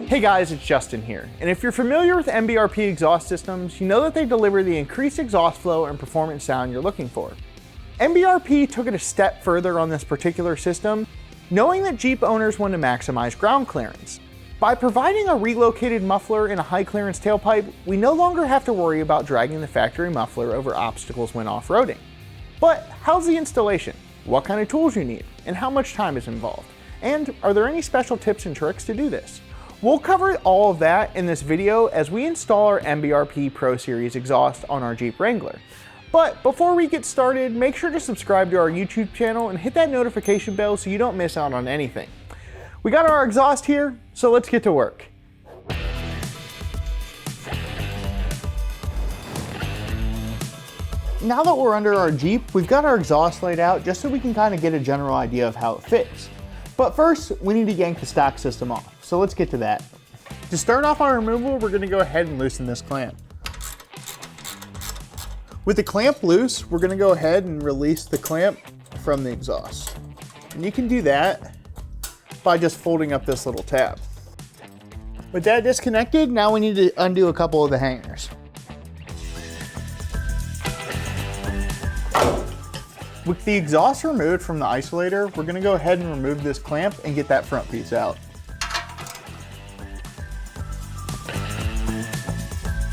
Hey guys, it's Justin here, and if you're familiar with MBRP exhaust systems, you know that they deliver the increased exhaust flow and performance sound you're looking for. MBRP took it a step further on this particular system, knowing that Jeep owners want to maximize ground clearance. By providing a relocated muffler in a high clearance tailpipe, we no longer have to worry about dragging the factory muffler over obstacles when off-roading. But how's the installation? What kind of tools you need? And how much time is involved? And are there any special tips and tricks to do this? We'll cover all of that in this video as we install our MBRP Pro Series exhaust on our Jeep Wrangler. But before we get started, make sure to subscribe to our YouTube channel and hit that notification bell so you don't miss out on anything. We got our exhaust here, so let's get to work. Now that we're under our Jeep, we've got our exhaust laid out just so we can kind of get a general idea of how it fits. But first, we need to yank the stock system off, so let's get to that. To start off our removal, we're going to go ahead and loosen this clamp. With the clamp loose, we're going to go ahead and release the clamp from the exhaust. And you can do that by just folding up this little tab. With that disconnected, now we need to undo a couple of the hangers. With the exhaust removed from the isolator, we're going to go ahead and remove this clamp and get that front piece out.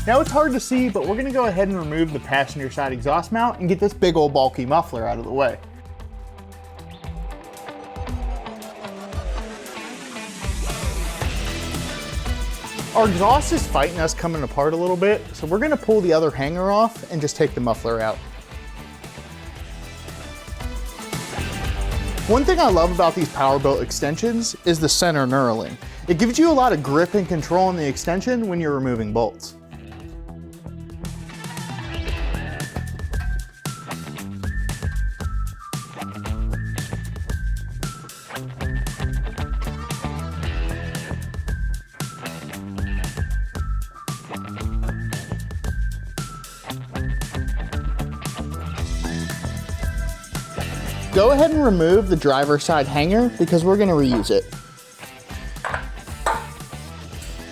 Now it's hard to see, but we're going to go ahead and remove the passenger side exhaust mount and get this big old bulky muffler out of the way. Our exhaust is fighting us coming apart a little bit, so we're going to pull the other hanger off and just take the muffler out. One thing I love about these Powerbolt extensions is the center knurling. It gives you a lot of grip and control on the extension when you're removing bolts. Go ahead and remove the driver's side hanger because we're going to reuse it.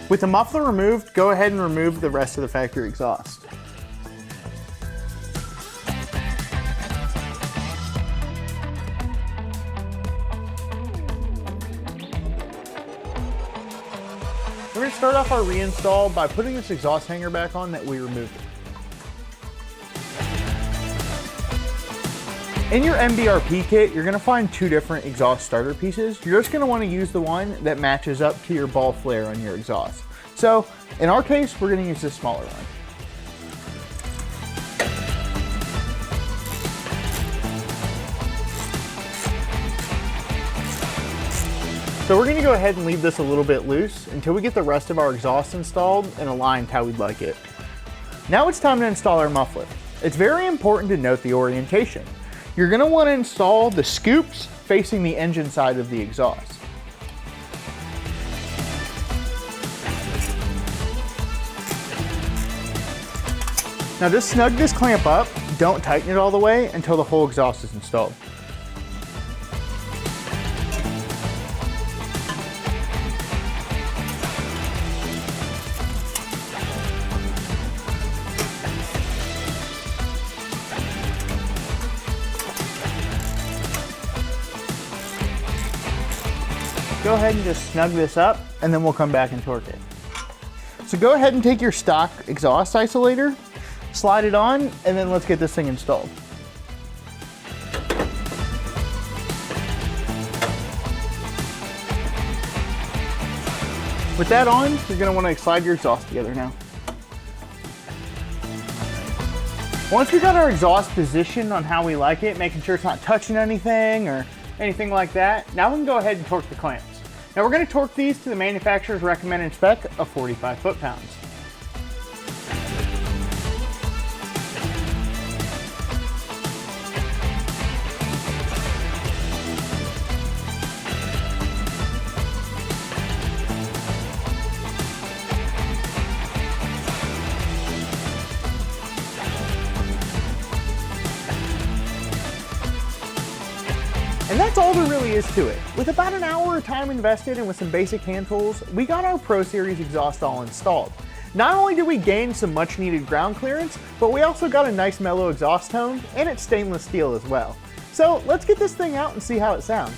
With the muffler removed, go ahead and remove the rest of the factory exhaust. We're going to start off our reinstall by putting this exhaust hanger back on that we removed. In your MBRP kit, you're going to find two different exhaust starter pieces. You're just going to want to use the one that matches up to your ball flare on your exhaust. So in our case, we're going to use this smaller one. So we're going to go ahead and leave this a little bit loose until we get the rest of our exhaust installed and aligned how we'd like it. Now it's time to install our muffler. It's very important to note the orientation. You're going to want to install the scoops facing the engine side of the exhaust. Now just snug this clamp up, don't tighten it all the way until the whole exhaust is installed. Go ahead and just snug this up and then we'll come back and torque it. So go ahead and take your stock exhaust isolator, slide it on, and then let's get this thing installed. With that on, you're going to want to slide your exhaust together now. Once we got our exhaust positioned on how we like it, making sure it's not touching anything or anything like that, now we can go ahead and torque the clamps. Now we're going to torque these to the manufacturer's recommended spec of 45 foot-pounds. And that that's all there really is to it. With about an hour of time invested and with some basic hand tools, we got our Pro Series exhaust all installed. Not only did we gain some much needed ground clearance, but we also got a nice mellow exhaust tone, and it's stainless steel as well. So let's get this thing out and see how it sounds.